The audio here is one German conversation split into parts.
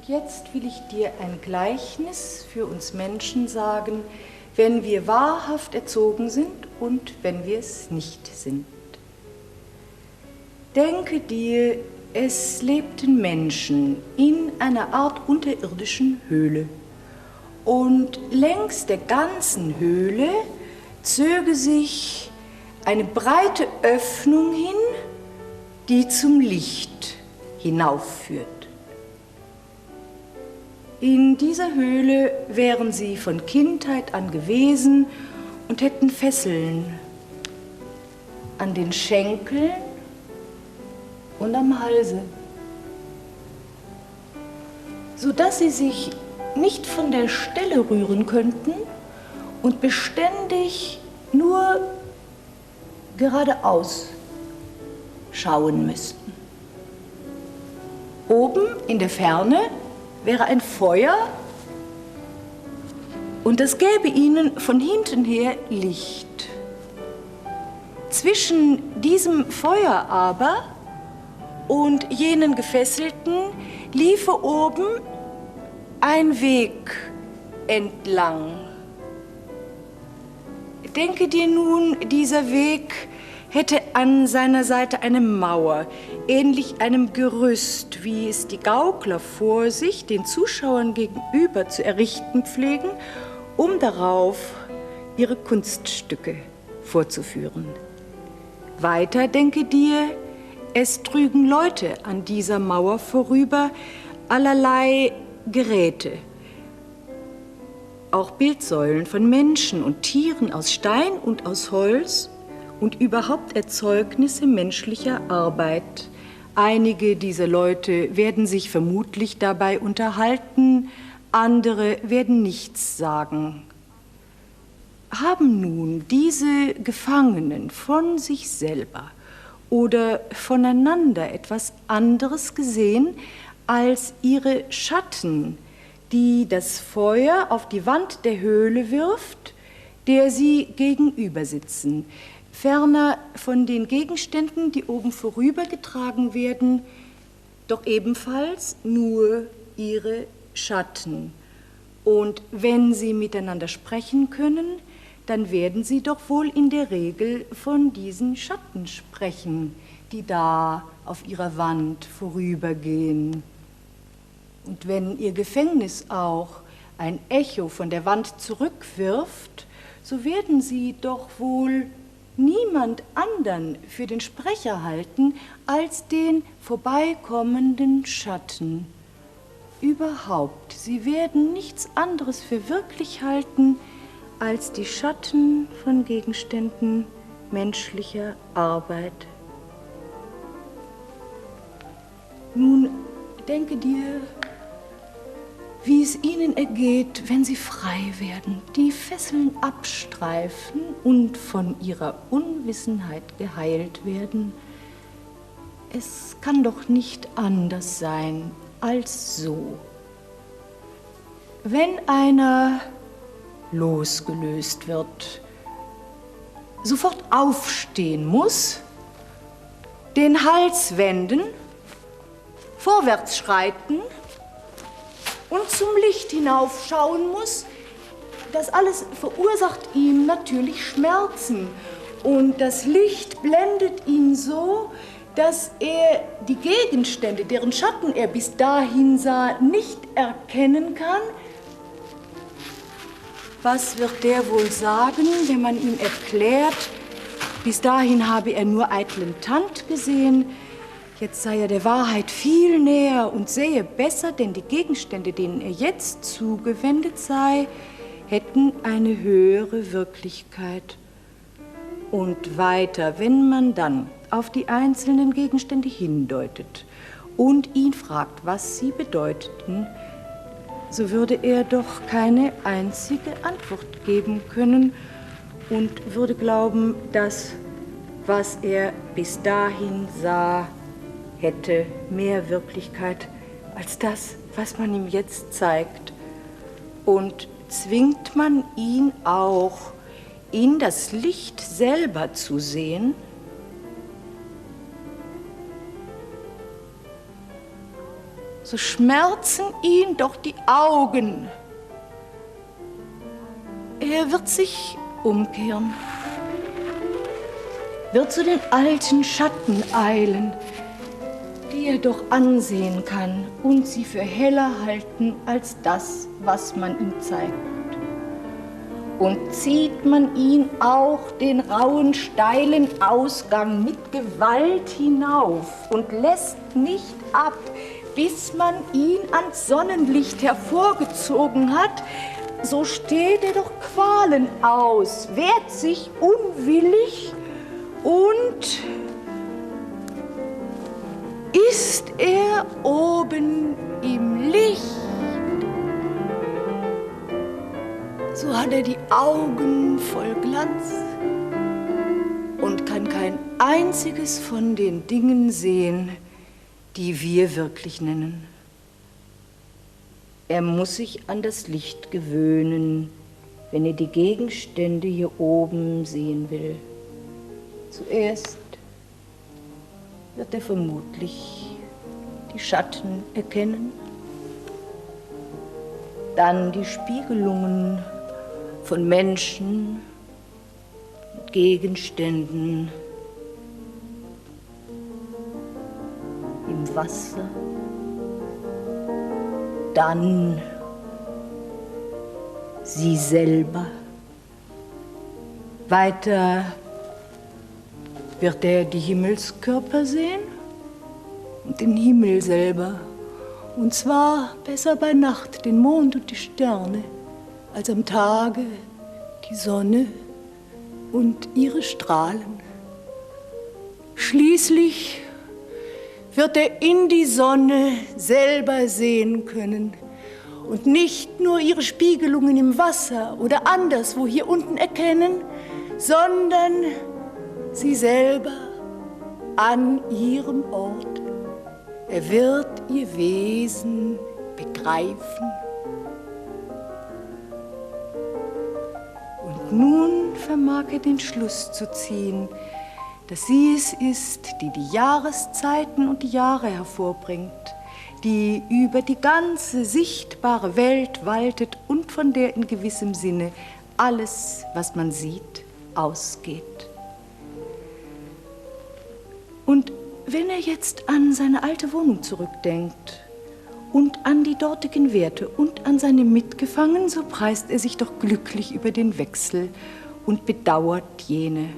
Jetzt will ich dir ein Gleichnis für uns Menschen sagen, wenn wir wahrhaft erzogen sind und wenn wir es nicht sind. Denke dir, es lebten Menschen in einer Art unterirdischen Höhle. Und längs der ganzen Höhle zöge sich eine breite Öffnung hin, die zum Licht hinaufführt. In dieser Höhle wären sie von Kindheit an gewesen und hätten Fesseln an den Schenkeln und am Halse, sodass sie sich nicht von der Stelle rühren könnten und beständig nur geradeaus schauen müssten. Oben in der Ferne wäre ein Feuer und das gäbe ihnen von hinten her Licht. Zwischen diesem Feuer aber und jenen Gefesselten liefe oben ein Weg entlang. Denke dir nun, dieser Weg hätte an seiner Seite eine Mauer, ähnlich einem Gerüst, wie es die Gaukler vor sich den Zuschauern gegenüber zu errichten pflegen, um darauf ihre Kunststücke vorzuführen. Weiter denke dir, es trügen Leute an dieser Mauer vorüber, allerlei Geräte, auch Bildsäulen von Menschen und Tieren aus Stein und aus Holz und überhaupt Erzeugnisse menschlicher Arbeit. Einige dieser Leute werden sich vermutlich dabei unterhalten, andere werden nichts sagen. Haben nun diese Gefangenen von sich selber oder voneinander etwas anderes gesehen als ihre Schatten, die das Feuer auf die Wand der Höhle wirft, der sie gegenüber sitzen? Ferner von den Gegenständen, die oben vorübergetragen werden, doch ebenfalls nur ihre Schatten. Und wenn sie miteinander sprechen können, dann werden sie doch wohl in der Regel von diesen Schatten sprechen, die da auf ihrer Wand vorübergehen. Und wenn ihr Gefängnis auch ein Echo von der Wand zurückwirft, so werden sie doch wohl niemand andern für den Sprecher halten als den vorbeikommenden Schatten. Überhaupt, sie werden nichts anderes für wirklich halten als die Schatten von Gegenständen menschlicher Arbeit. Nun denke dir, wie es ihnen ergeht, wenn sie frei werden, die Fesseln abstreifen und von ihrer Unwissenheit geheilt werden. Es kann doch nicht anders sein als so. Wenn einer losgelöst wird, sofort aufstehen muss, den Hals wenden, vorwärts schreiten und zum Licht hinaufschauen muss, das alles verursacht ihm natürlich Schmerzen. Und das Licht blendet ihn so, dass er die Gegenstände, deren Schatten er bis dahin sah, nicht erkennen kann. Was wird der wohl sagen, wenn man ihm erklärt, bis dahin habe er nur eitlen Tand gesehen, jetzt sei er der Wahrheit viel näher und sähe besser, denn die Gegenstände, denen er jetzt zugewendet sei, hätten eine höhere Wirklichkeit. Und weiter, wenn man dann auf die einzelnen Gegenstände hindeutet und ihn fragt, was sie bedeuteten, so würde er doch keine einzige Antwort geben können und würde glauben, dass, was er bis dahin sah, hätte mehr Wirklichkeit als das, was man ihm jetzt zeigt. Und zwingt man ihn auch, in das Licht selber zu sehen? so schmerzen ihn doch die Augen. Er wird sich umkehren, wird zu den alten Schatten eilen, die er doch ansehen kann und sie für heller halten als das, was man ihm zeigt. Und zieht man ihn auch den rauen, steilen Ausgang mit Gewalt hinauf und lässt nicht ab, bis man ihn ans Sonnenlicht hervorgezogen hat, so steht er doch Qualen aus, wehrt sich unwillig und ist er oben im Licht. So hat er die Augen voll Glanz und kann kein einziges von den Dingen sehen, die wir wirklich nennen. Er muss sich an das Licht gewöhnen, wenn er die Gegenstände hier oben sehen will. Zuerst wird er vermutlich die Schatten erkennen, dann die Spiegelungen von Menschen und Gegenständen im Wasser, dann sie selber. Weiter wird er die Himmelskörper sehen und den Himmel selber. Und zwar besser bei Nacht den Mond und die Sterne, als am Tage die Sonne und ihre Strahlen. Schließlich wird er in die Sonne selber sehen können und nicht nur ihre Spiegelungen im Wasser oder anderswo hier unten erkennen, sondern sie selber an ihrem Ort. Er wird ihr Wesen begreifen. Und nun vermag er den Schluss zu ziehen, dass sie es ist, die die Jahreszeiten und die Jahre hervorbringt, die über die ganze sichtbare Welt waltet und von der in gewissem Sinne alles, was man sieht, ausgeht. Und wenn er jetzt an seine alte Wohnung zurückdenkt und an die dortigen Werte und an seine Mitgefangenen, so preist er sich doch glücklich über den Wechsel und bedauert jene.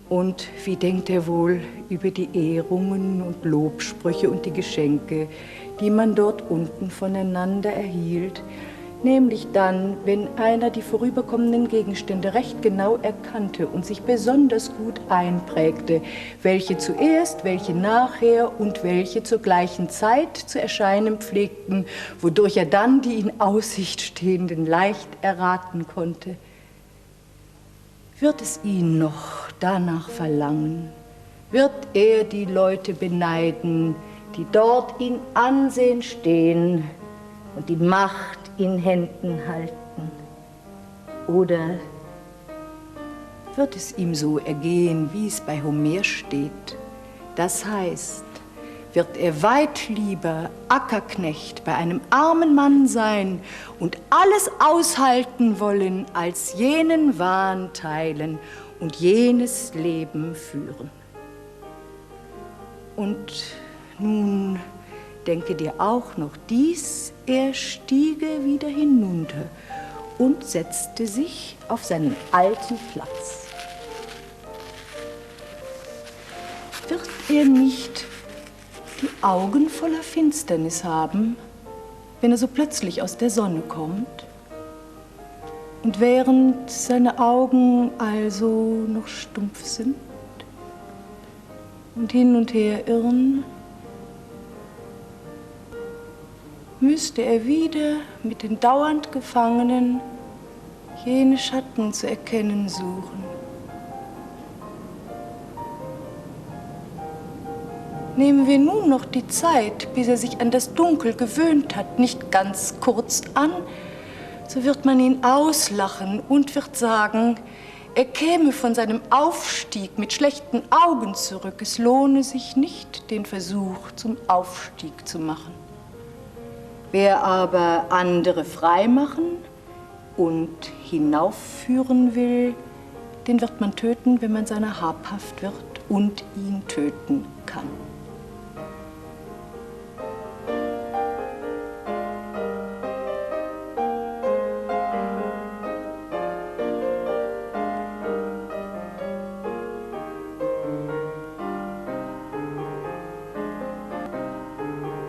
Und wie denkt er wohl über die Ehrungen und Lobsprüche und die Geschenke, die man dort unten voneinander erhielt, nämlich dann, wenn einer die vorüberkommenden Gegenstände recht genau erkannte und sich besonders gut einprägte, welche zuerst, welche nachher und welche zur gleichen Zeit zu erscheinen pflegten, wodurch er dann die in Aussicht stehenden leicht erraten konnte. Wird es ihn noch danach verlangen? Wird er die Leute beneiden, die dort in Ansehen stehen und die Macht in Händen halten? Oder wird es ihm so ergehen, wie es bei Homer steht? Das heißt, wird er weit lieber Ackerknecht bei einem armen Mann sein und alles aushalten wollen, als jenen Wahn teilen und jenes Leben führen. Und nun denke dir auch noch dies, er stiege wieder hinunter und setzte sich auf seinen alten Platz. Wird er nicht die Augen voller Finsternis haben, wenn er so plötzlich aus der Sonne kommt? Und während seine Augen also noch stumpf sind und hin und her irren, müsste er wieder mit den dauernd Gefangenen jene Schatten zu erkennen suchen. Nehmen wir nun noch die Zeit, bis er sich an das Dunkel gewöhnt hat, nicht ganz kurz an, so wird man ihn auslachen und wird sagen, er käme von seinem Aufstieg mit schlechten Augen zurück. Es lohne sich nicht, den Versuch zum Aufstieg zu machen. Wer aber andere freimachen und hinaufführen will, den wird man töten, wenn man seiner habhaft wird und ihn töten kann.